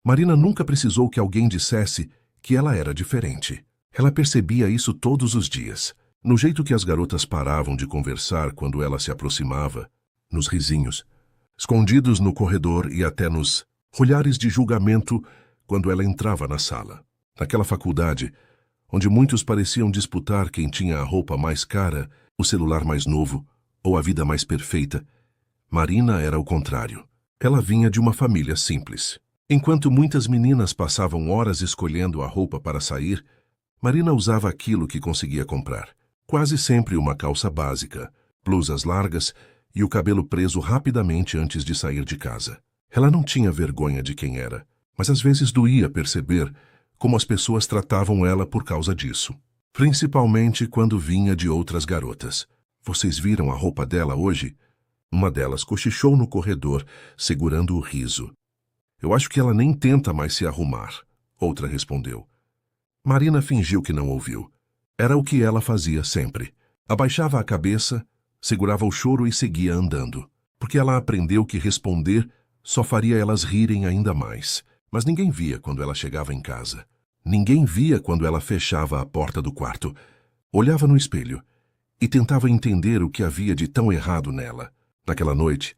Marina nunca precisou que alguém dissesse que ela era diferente. Ela percebia isso todos os dias, no jeito que as garotas paravam de conversar quando ela se aproximava, nos risinhos, escondidos no corredor e até nos olhares de julgamento quando ela entrava na sala. Naquela faculdade, onde muitos pareciam disputar quem tinha a roupa mais cara, o celular mais novo ou a vida mais perfeita, Marina era o contrário. Ela vinha de uma família simples. Enquanto muitas meninas passavam horas escolhendo a roupa para sair, Marina usava aquilo que conseguia comprar. Quase sempre uma calça básica, blusas largas e o cabelo preso rapidamente antes de sair de casa. Ela não tinha vergonha de quem era, mas às vezes doía perceber como as pessoas tratavam ela por causa disso. Principalmente quando vinha de outras garotas. Vocês viram a roupa dela hoje? Uma delas cochichou no corredor, segurando o riso. Eu acho que ela nem tenta mais se arrumar, outra respondeu. Marina fingiu que não ouviu. Era o que ela fazia sempre. Abaixava a cabeça, segurava o choro e seguia andando, porque ela aprendeu que responder só faria elas rirem ainda mais. Mas ninguém via quando ela chegava em casa. Ninguém via quando ela fechava a porta do quarto. Olhava no espelho e tentava entender o que havia de tão errado nela. Naquela noite,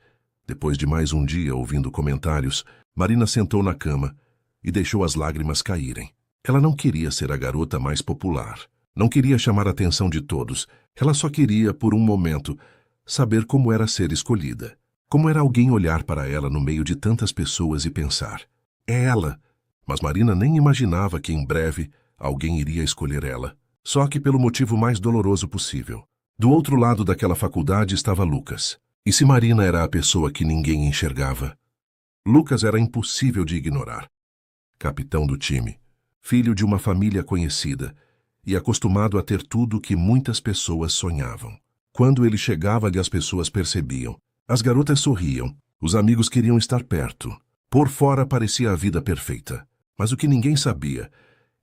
depois de mais um dia ouvindo comentários, Marina sentou na cama e deixou as lágrimas caírem. Ela não queria ser a garota mais popular. Não queria chamar a atenção de todos. Ela só queria, por um momento, saber como era ser escolhida. Como era alguém olhar para ela no meio de tantas pessoas e pensar: é ela. Mas Marina nem imaginava que em breve alguém iria escolher ela. Só que pelo motivo mais doloroso possível. Do outro lado daquela faculdade estava Lucas. E se Marina era a pessoa que ninguém enxergava? Lucas era impossível de ignorar. Capitão do time, filho de uma família conhecida e acostumado a ter tudo que muitas pessoas sonhavam. Quando ele chegava, as pessoas percebiam. As garotas sorriam, os amigos queriam estar perto. Por fora parecia a vida perfeita. Mas o que ninguém sabia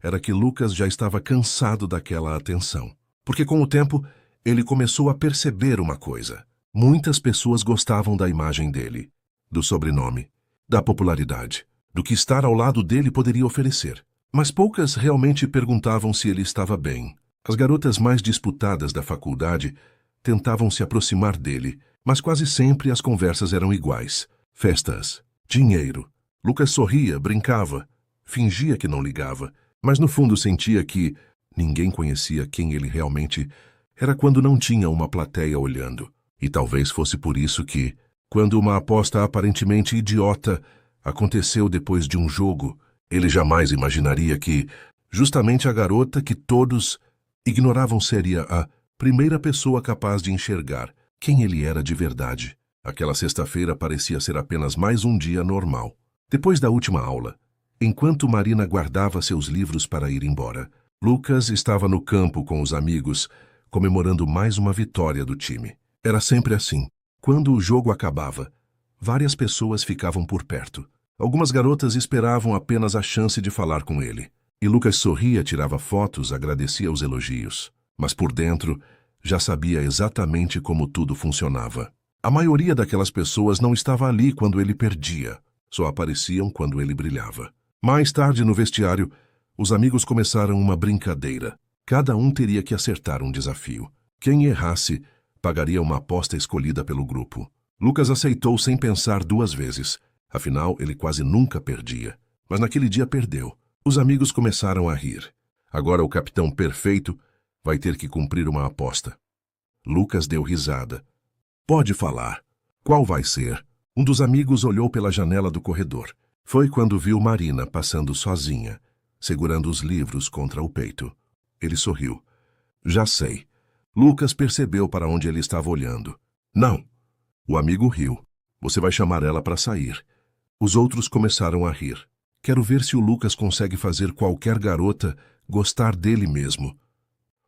era que Lucas já estava cansado daquela atenção. Porque com o tempo, ele começou a perceber uma coisa. Muitas pessoas gostavam da imagem dele, do sobrenome, da popularidade, do que estar ao lado dele poderia oferecer. Mas poucas realmente perguntavam se ele estava bem. As garotas mais disputadas da faculdade tentavam se aproximar dele, mas quase sempre as conversas eram iguais. Festas, dinheiro. Lucas sorria, brincava, fingia que não ligava, mas no fundo sentia que ninguém conhecia quem ele realmente era quando não tinha uma plateia olhando. E talvez fosse por isso que, quando uma aposta aparentemente idiota aconteceu depois de um jogo, ele jamais imaginaria que, justamente a garota que todos ignoravam seria a primeira pessoa capaz de enxergar quem ele era de verdade. Aquela sexta-feira parecia ser apenas mais um dia normal. Depois da última aula, enquanto Marina guardava seus livros para ir embora, Lucas estava no campo com os amigos, comemorando mais uma vitória do time. Era sempre assim. Quando o jogo acabava, várias pessoas ficavam por perto. Algumas garotas esperavam apenas a chance de falar com ele. E Lucas sorria, tirava fotos, agradecia os elogios. Mas por dentro, já sabia exatamente como tudo funcionava. A maioria daquelas pessoas não estava ali quando ele perdia. Só apareciam quando ele brilhava. Mais tarde, no vestiário, os amigos começaram uma brincadeira. Cada um teria que acertar um desafio. Quem errasse pagaria uma aposta escolhida pelo grupo. Lucas aceitou sem pensar duas vezes. Afinal, ele quase nunca perdia. Mas naquele dia perdeu. Os amigos começaram a rir. Agora o capitão perfeito vai ter que cumprir uma aposta. Lucas deu risada. Pode falar. Qual vai ser? Um dos amigos olhou pela janela do corredor. Foi quando viu Marina passando sozinha, segurando os livros contra o peito. Ele sorriu. Já sei. Lucas percebeu para onde ele estava olhando. Não. O amigo riu. Você vai chamar ela para sair. Os outros começaram a rir. Quero ver se o Lucas consegue fazer qualquer garota gostar dele mesmo.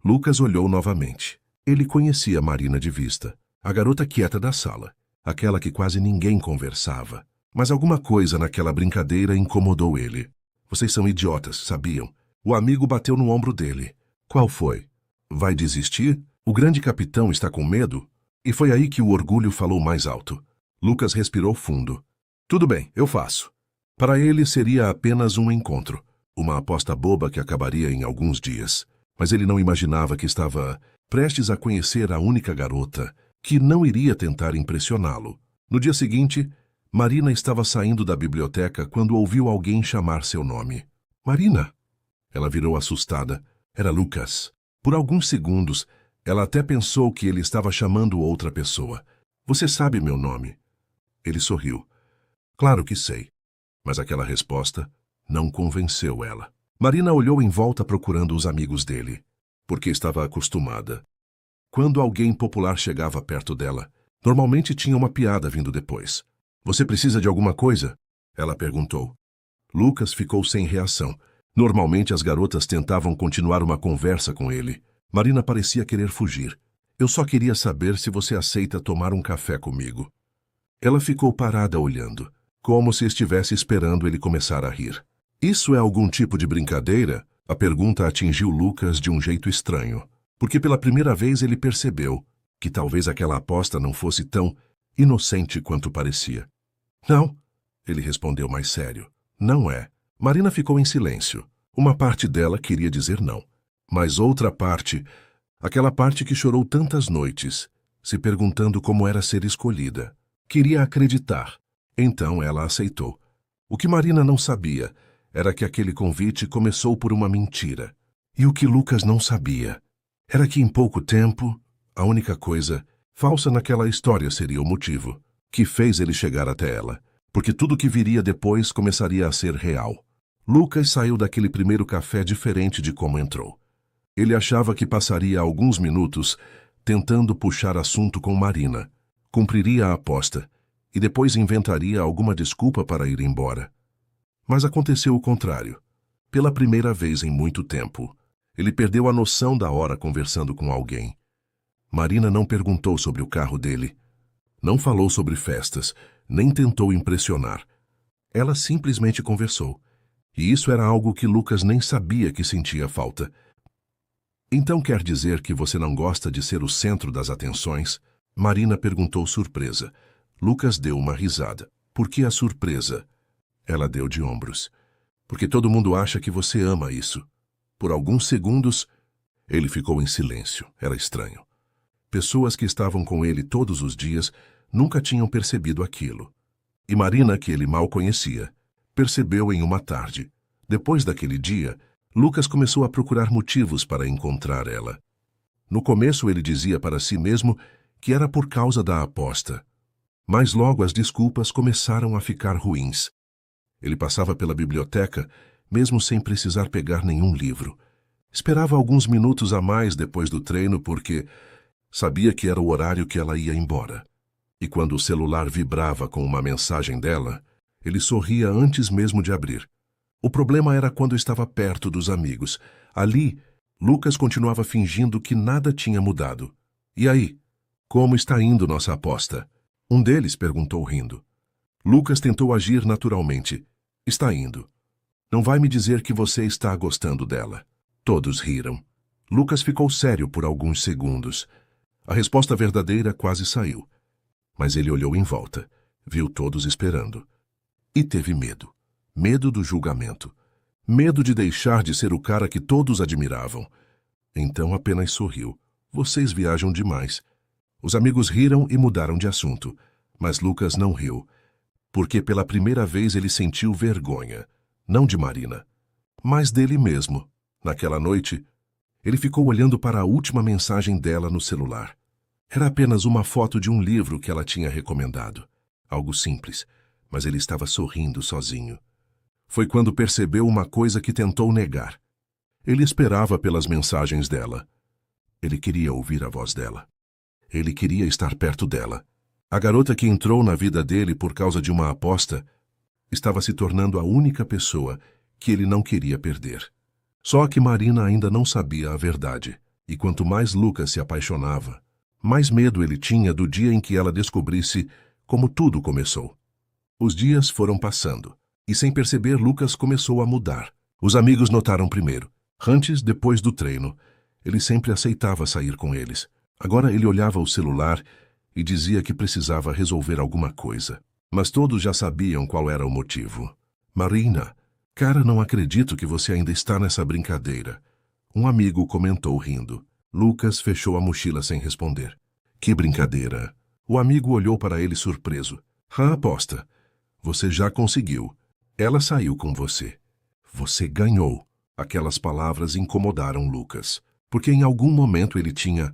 Lucas olhou novamente. Ele conhecia Marina de vista, a garota quieta da sala, aquela que quase ninguém conversava. Mas alguma coisa naquela brincadeira incomodou ele. Vocês são idiotas, sabiam? O amigo bateu no ombro dele. Qual foi? Vai desistir? O grande capitão está com medo? E foi aí que o orgulho falou mais alto. Lucas respirou fundo. Tudo bem, eu faço. Para ele seria apenas um encontro, uma aposta boba que acabaria em alguns dias. Mas ele não imaginava que estava prestes a conhecer a única garota que não iria tentar impressioná-lo. No dia seguinte, Marina estava saindo da biblioteca quando ouviu alguém chamar seu nome. Marina! Ela virou assustada. Era Lucas. Por alguns segundos, ela até pensou que ele estava chamando outra pessoa. Você sabe meu nome? Ele sorriu. Claro que sei. Mas aquela resposta não convenceu ela. Marina olhou em volta procurando os amigos dele, porque estava acostumada. Quando alguém popular chegava perto dela, normalmente tinha uma piada vindo depois. Você precisa de alguma coisa? Ela perguntou. Lucas ficou sem reação. Normalmente as garotas tentavam continuar uma conversa com ele. Marina parecia querer fugir. Eu só queria saber se você aceita tomar um café comigo. Ela ficou parada olhando, como se estivesse esperando ele começar a rir. Isso é algum tipo de brincadeira? A pergunta atingiu Lucas de um jeito estranho, porque pela primeira vez ele percebeu que talvez aquela aposta não fosse tão inocente quanto parecia. Não, ele respondeu mais sério. Não é. Marina ficou em silêncio. Uma parte dela queria dizer não, mas outra parte, aquela parte que chorou tantas noites, se perguntando como era ser escolhida, queria acreditar. Então ela aceitou. O que Marina não sabia era que aquele convite começou por uma mentira. E o que Lucas não sabia era que em pouco tempo, a única coisa falsa naquela história seria o motivo que fez ele chegar até ela, porque tudo que viria depois começaria a ser real. Lucas saiu daquele primeiro café diferente de como entrou. Ele achava que passaria alguns minutos tentando puxar assunto com Marina, cumpriria a aposta e depois inventaria alguma desculpa para ir embora. Mas aconteceu o contrário. Pela primeira vez em muito tempo, ele perdeu a noção da hora conversando com alguém. Marina não perguntou sobre o carro dele, não falou sobre festas, nem tentou impressionar. Ela simplesmente conversou. E isso era algo que Lucas nem sabia que sentia falta. Então quer dizer que você não gosta de ser o centro das atenções? Marina perguntou surpresa. Lucas deu uma risada. Por que a surpresa? Ela deu de ombros. Porque todo mundo acha que você ama isso. Por alguns segundos, ele ficou em silêncio. Era estranho. Pessoas que estavam com ele todos os dias nunca tinham percebido aquilo. E Marina, que ele mal conhecia, percebeu em uma tarde. Depois daquele dia, Lucas começou a procurar motivos para encontrar ela. No começo ele dizia para si mesmo que era por causa da aposta. Mas logo as desculpas começaram a ficar ruins. Ele passava pela biblioteca, mesmo sem precisar pegar nenhum livro. Esperava alguns minutos a mais depois do treino porque sabia que era o horário que ela ia embora. E quando o celular vibrava com uma mensagem dela, ele sorria antes mesmo de abrir. O problema era quando estava perto dos amigos. Ali, Lucas continuava fingindo que nada tinha mudado. E aí? Como está indo nossa aposta? Um deles perguntou rindo. Lucas tentou agir naturalmente. Está indo. Não vai me dizer que você está gostando dela. Todos riram. Lucas ficou sério por alguns segundos. A resposta verdadeira quase saiu. Mas ele olhou em volta, viu todos esperando. E teve medo. Medo do julgamento. Medo de deixar de ser o cara que todos admiravam. Então apenas sorriu. Vocês viajam demais. Os amigos riram e mudaram de assunto. Mas Lucas não riu, porque pela primeira vez ele sentiu vergonha. Não de Marina, mas dele mesmo. Naquela noite, ele ficou olhando para a última mensagem dela no celular. Era apenas uma foto de um livro que ela tinha recomendado. Algo simples, mas ele estava sorrindo sozinho. Foi quando percebeu uma coisa que tentou negar. Ele esperava pelas mensagens dela. Ele queria ouvir a voz dela. Ele queria estar perto dela. A garota que entrou na vida dele por causa de uma aposta estava se tornando a única pessoa que ele não queria perder. Só que Marina ainda não sabia a verdade. E quanto mais Lucas se apaixonava, mais medo ele tinha do dia em que ela descobrisse como tudo começou. Os dias foram passando, e sem perceber Lucas começou a mudar. Os amigos notaram primeiro. Antes, depois do treino, ele sempre aceitava sair com eles. Agora ele olhava o celular e dizia que precisava resolver alguma coisa. Mas todos já sabiam qual era o motivo. Marina, cara, não acredito que você ainda está nessa brincadeira. Um amigo comentou rindo. Lucas fechou a mochila sem responder. Que brincadeira? O amigo olhou para ele surpreso. A aposta. Você já conseguiu. Ela saiu com você. Você ganhou. Aquelas palavras incomodaram Lucas, porque em algum momento ele tinha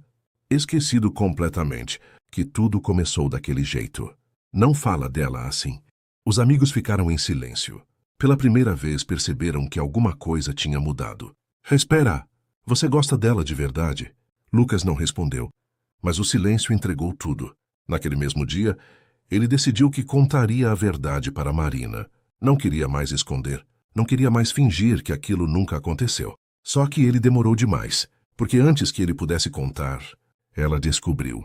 esquecido completamente que tudo começou daquele jeito. Não fala dela assim. Os amigos ficaram em silêncio. Pela primeira vez perceberam que alguma coisa tinha mudado. Espera, você gosta dela de verdade? Lucas não respondeu, mas o silêncio entregou tudo. Naquele mesmo dia, ele decidiu que contaria a verdade para Marina. Não queria mais esconder, não queria mais fingir que aquilo nunca aconteceu. Só que ele demorou demais, porque antes que ele pudesse contar, ela descobriu.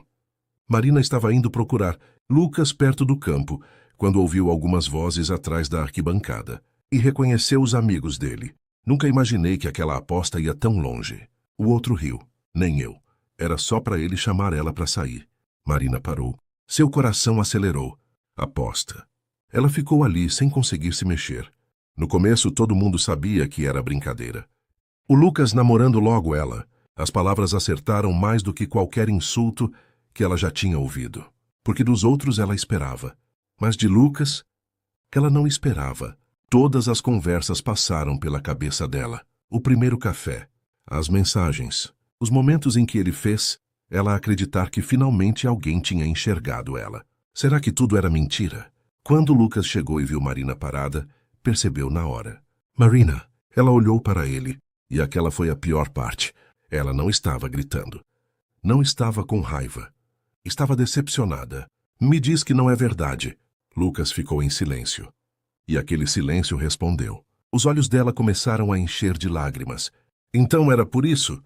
Marina estava indo procurar Lucas perto do campo, quando ouviu algumas vozes atrás da arquibancada, e reconheceu os amigos dele. Nunca imaginei que aquela aposta ia tão longe. O outro riu. Nem eu. Era só para ele chamar ela para sair. Marina parou. Seu coração acelerou. Aposta. Ela ficou ali sem conseguir se mexer. No começo todo mundo sabia que era brincadeira. O Lucas namorando logo ela. As palavras acertaram mais do que qualquer insulto que ela já tinha ouvido. Porque dos outros ela esperava. Mas de Lucas, ela não esperava. Todas as conversas passaram pela cabeça dela. O primeiro café, as mensagens, os momentos em que ele fez ela acreditar que finalmente alguém tinha enxergado ela. Será que tudo era mentira? Quando Lucas chegou e viu Marina parada, percebeu na hora. Marina, ela olhou para ele, e aquela foi a pior parte. Ela não estava gritando. Não estava com raiva. Estava decepcionada. Me diz que não é verdade. Lucas ficou em silêncio. E aquele silêncio respondeu. Os olhos dela começaram a encher de lágrimas. Então era por isso?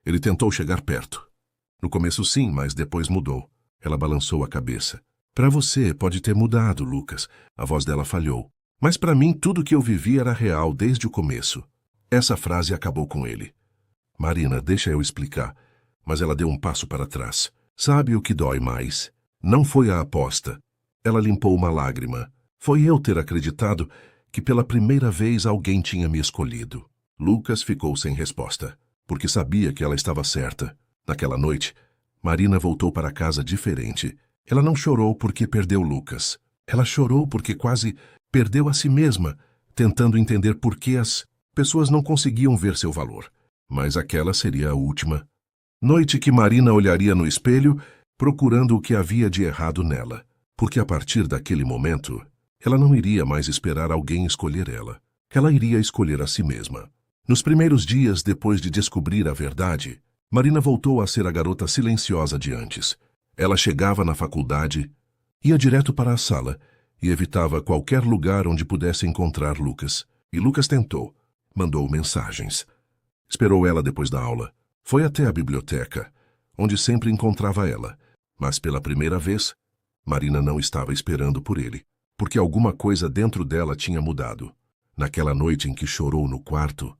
Ele tentou chegar perto. No começo sim, mas depois mudou. Ela balançou a cabeça. Para você pode ter mudado, Lucas. A voz dela falhou. Mas para mim tudo que eu vivi era real desde o começo. Essa frase acabou com ele. Marina, deixa eu explicar. Mas ela deu um passo para trás. Sabe o que dói mais? Não foi a aposta. Ela limpou uma lágrima. Foi eu ter acreditado que pela primeira vez alguém tinha me escolhido. Lucas ficou sem resposta, porque sabia que ela estava certa. Naquela noite, Marina voltou para casa diferente. Ela não chorou porque perdeu Lucas. Ela chorou porque quase perdeu a si mesma, tentando entender por que as pessoas não conseguiam ver seu valor. Mas aquela seria a última noite que Marina olharia no espelho, procurando o que havia de errado nela. Porque a partir daquele momento, ela não iria mais esperar alguém escolher ela. Ela iria escolher a si mesma. Nos primeiros dias depois de descobrir a verdade, Marina voltou a ser a garota silenciosa de antes. Ela chegava na faculdade, ia direto para a sala e evitava qualquer lugar onde pudesse encontrar Lucas. E Lucas tentou. Mandou mensagens. Esperou ela depois da aula. Foi até a biblioteca, onde sempre encontrava ela. Mas pela primeira vez, Marina não estava esperando por ele, porque alguma coisa dentro dela tinha mudado. Naquela noite em que chorou no quarto,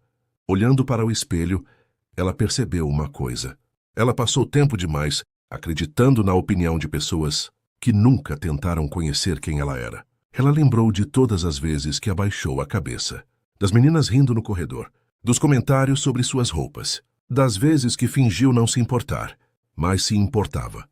olhando para o espelho, ela percebeu uma coisa. Ela passou tempo demais acreditando na opinião de pessoas que nunca tentaram conhecer quem ela era. Ela lembrou de todas as vezes que abaixou a cabeça, das meninas rindo no corredor, dos comentários sobre suas roupas, das vezes que fingiu não se importar, mas se importava.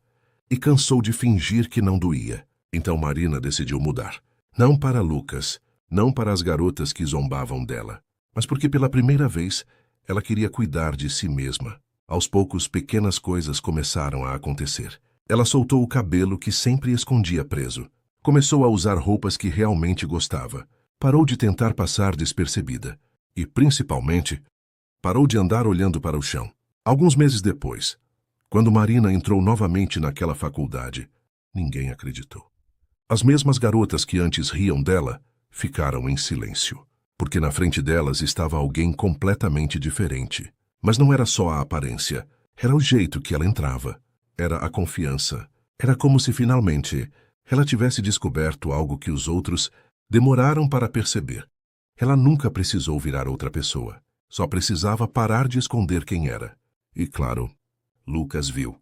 E cansou de fingir que não doía. Então Marina decidiu mudar. Não para Lucas, não para as garotas que zombavam dela, mas porque pela primeira vez ela queria cuidar de si mesma. Aos poucos, pequenas coisas começaram a acontecer. Ela soltou o cabelo que sempre escondia preso. Começou a usar roupas que realmente gostava. Parou de tentar passar despercebida. E, principalmente, parou de andar olhando para o chão. Alguns meses depois, quando Marina entrou novamente naquela faculdade, ninguém acreditou. As mesmas garotas que antes riam dela ficaram em silêncio, porque na frente delas estava alguém completamente diferente. Mas não era só a aparência, era o jeito que ela entrava, era a confiança. Era como se finalmente ela tivesse descoberto algo que os outros demoraram para perceber. Ela nunca precisou virar outra pessoa, só precisava parar de esconder quem era. E claro, Lucas viu.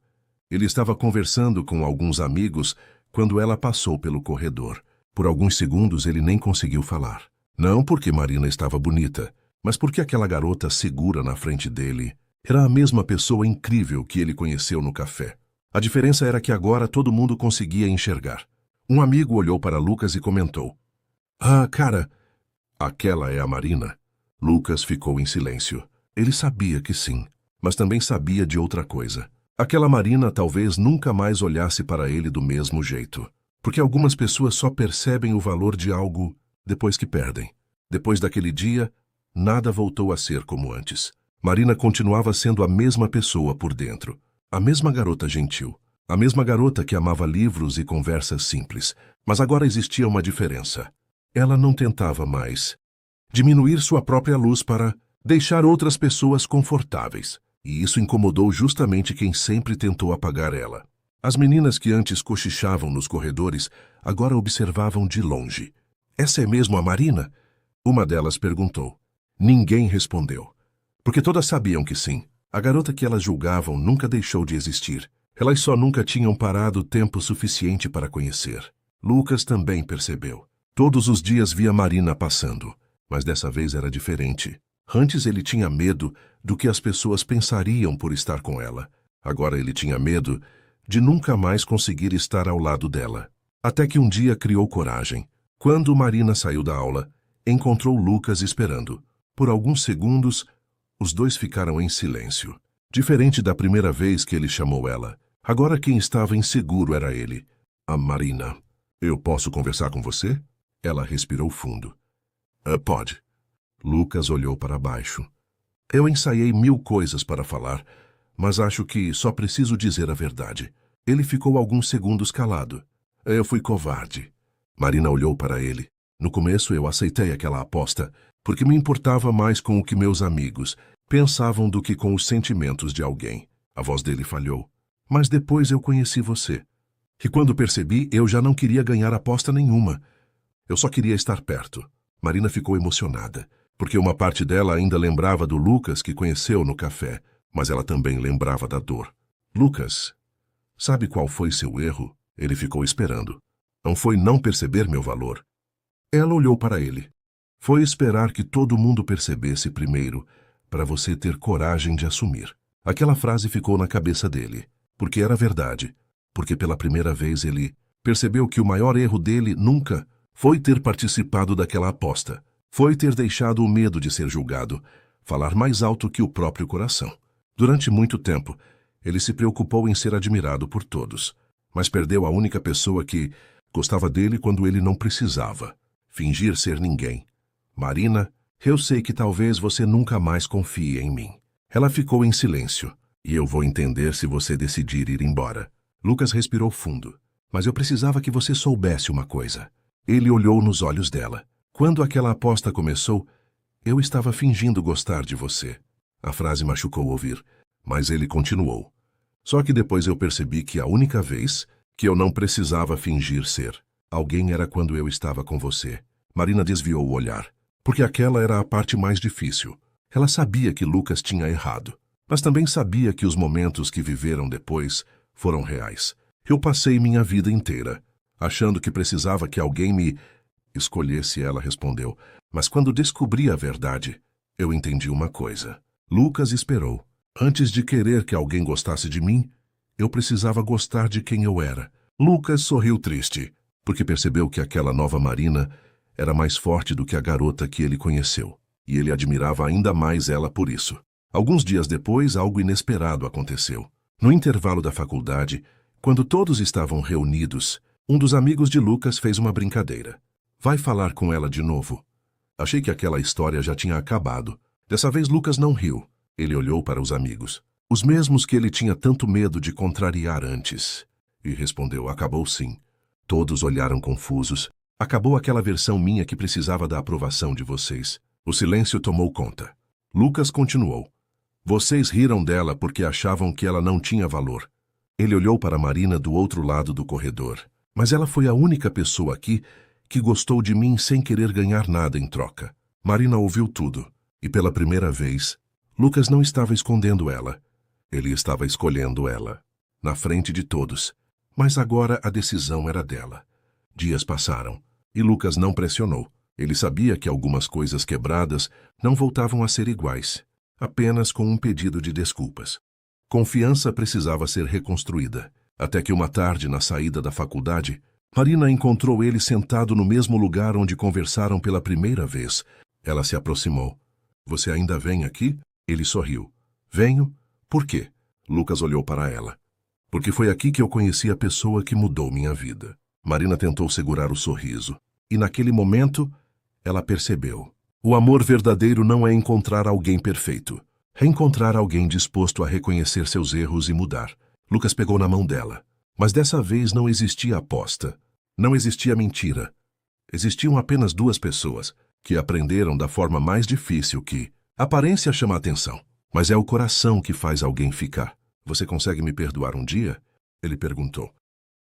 Ele estava conversando com alguns amigos quando ela passou pelo corredor. Por alguns segundos ele nem conseguiu falar. Não porque Marina estava bonita, mas porque aquela garota segura na frente dele era a mesma pessoa incrível que ele conheceu no café. A diferença era que agora todo mundo conseguia enxergar. Um amigo olhou para Lucas e comentou: "Ah, cara, aquela é a Marina." Lucas ficou em silêncio. Ele sabia que sim, mas também sabia de outra coisa. Aquela Marina talvez nunca mais olhasse para ele do mesmo jeito. Porque algumas pessoas só percebem o valor de algo depois que perdem. Depois daquele dia, nada voltou a ser como antes. Marina continuava sendo a mesma pessoa por dentro. A mesma garota gentil. A mesma garota que amava livros e conversas simples. Mas agora existia uma diferença. Ela não tentava mais diminuir sua própria luz para deixar outras pessoas confortáveis. E isso incomodou justamente quem sempre tentou apagar ela. As meninas que antes cochichavam nos corredores agora observavam de longe. "Essa é mesmo a Marina?" Uma delas perguntou. Ninguém respondeu, porque todas sabiam que sim. A garota que elas julgavam nunca deixou de existir. Elas só nunca tinham parado tempo suficiente para conhecer. Lucas também percebeu. Todos os dias via Marina passando, mas dessa vez era diferente. Antes ele tinha medo do que as pessoas pensariam por estar com ela. Agora ele tinha medo de nunca mais conseguir estar ao lado dela. Até que um dia criou coragem. Quando Marina saiu da aula, encontrou Lucas esperando. Por alguns segundos, os dois ficaram em silêncio. Diferente da primeira vez que ele chamou ela, agora quem estava inseguro era ele. "A Marina, eu posso conversar com você?" Ela respirou fundo. Pode." Lucas olhou para baixo. "Eu ensaiei 1000 coisas para falar, mas acho que só preciso dizer a verdade." Ele ficou alguns segundos calado. "Eu fui covarde." Marina olhou para ele. "No começo eu aceitei aquela aposta, porque me importava mais com o que meus amigos pensavam do que com os sentimentos de alguém." A voz dele falhou. "Mas depois eu conheci você. E quando percebi, eu já não queria ganhar aposta nenhuma. Eu só queria estar perto." Marina ficou emocionada, porque uma parte dela ainda lembrava do Lucas que conheceu no café, mas ela também lembrava da dor. "Lucas, sabe qual foi seu erro?" Ele ficou esperando. "Não foi não perceber meu valor." Ela olhou para ele. "Foi esperar que todo mundo percebesse primeiro, para você ter coragem de assumir." Aquela frase ficou na cabeça dele, porque era verdade, porque pela primeira vez ele percebeu que o maior erro dele nunca foi ter participado daquela aposta. Foi ter deixado o medo de ser julgado falar mais alto que o próprio coração. Durante muito tempo, ele se preocupou em ser admirado por todos, mas perdeu a única pessoa que gostava dele quando ele não precisava. Fingir ser ninguém. "Marina, eu sei que talvez você nunca mais confie em mim." Ela ficou em silêncio. "E eu vou entender se você decidir ir embora." Lucas respirou fundo. "Mas eu precisava que você soubesse uma coisa." Ele olhou nos olhos dela. "Quando aquela aposta começou, eu estava fingindo gostar de você." A frase machucou ouvir, mas ele continuou. "Só que depois eu percebi que a única vez que eu não precisava fingir ser alguém era quando eu estava com você." Marina desviou o olhar, porque aquela era a parte mais difícil. Ela sabia que Lucas tinha errado, mas também sabia que os momentos que viveram depois foram reais. "Eu passei minha vida inteira achando que precisava que alguém me escolhesse", ela respondeu. "Mas quando descobri a verdade, eu entendi uma coisa." Lucas esperou. "Antes de querer que alguém gostasse de mim, eu precisava gostar de quem eu era." Lucas sorriu triste, porque percebeu que aquela nova Marina era mais forte do que a garota que ele conheceu, e ele admirava ainda mais ela por isso. Alguns dias depois, algo inesperado aconteceu. No intervalo da faculdade, quando todos estavam reunidos, um dos amigos de Lucas fez uma brincadeira. "Vai falar com ela de novo." Achei que aquela história já tinha acabado. Dessa vez Lucas não riu. Ele olhou para os amigos, os mesmos que ele tinha tanto medo de contrariar antes, e respondeu: "Acabou sim." Todos olharam confusos. "Acabou aquela versão minha que precisava da aprovação de vocês." O silêncio tomou conta. Lucas continuou. "Vocês riram dela porque achavam que ela não tinha valor." Ele olhou para Marina do outro lado do corredor. "Mas ela foi a única pessoa aqui que gostou de mim sem querer ganhar nada em troca." Marina ouviu tudo, e pela primeira vez, Lucas não estava escondendo ela. Ele estava escolhendo ela, na frente de todos. Mas agora a decisão era dela. Dias passaram, e Lucas não pressionou. Ele sabia que algumas coisas quebradas não voltavam a ser iguais, apenas com um pedido de desculpas. Confiança precisava ser reconstruída, até que uma tarde, na saída da faculdade, Marina encontrou ele sentado no mesmo lugar onde conversaram pela primeira vez. Ela se aproximou. Você ainda vem aqui? Ele sorriu. Venho? Por quê? Lucas olhou para ela. Porque foi aqui que eu conheci a pessoa que mudou minha vida. Marina tentou segurar o sorriso. E naquele momento, ela percebeu. O amor verdadeiro não é encontrar alguém perfeito. É encontrar alguém disposto a reconhecer seus erros e mudar. Lucas pegou na mão dela. Mas dessa vez não existia aposta. Não existia mentira. Existiam apenas duas pessoas que aprenderam da forma mais difícil que a aparência chama a atenção, mas é o coração que faz alguém ficar. Você consegue me perdoar um dia? Ele perguntou.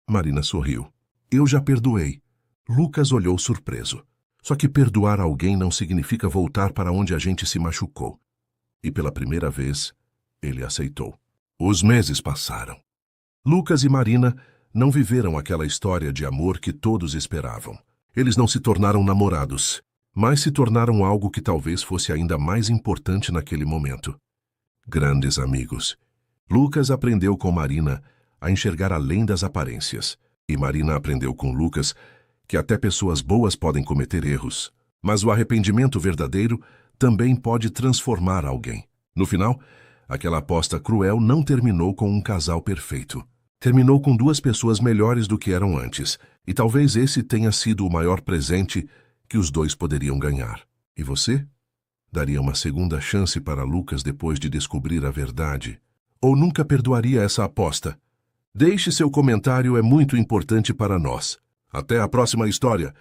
Marina sorriu. Eu já perdoei. Lucas olhou surpreso. Só que perdoar alguém não significa voltar para onde a gente se machucou. E pela primeira vez, ele aceitou. Os meses passaram. Lucas e Marina não viveram aquela história de amor que todos esperavam. Eles não se tornaram namorados, mas se tornaram algo que talvez fosse ainda mais importante naquele momento. Grandes amigos. Lucas aprendeu com Marina a enxergar além das aparências, e Marina aprendeu com Lucas que até pessoas boas podem cometer erros, mas o arrependimento verdadeiro também pode transformar alguém. No final, aquela aposta cruel não terminou com um casal perfeito. Terminou com duas pessoas melhores do que eram antes, e talvez esse tenha sido o maior presente que os dois poderiam ganhar. E você? Daria uma segunda chance para Lucas depois de descobrir a verdade? Ou nunca perdoaria essa aposta? Deixe seu comentário, é muito importante para nós. Até a próxima história!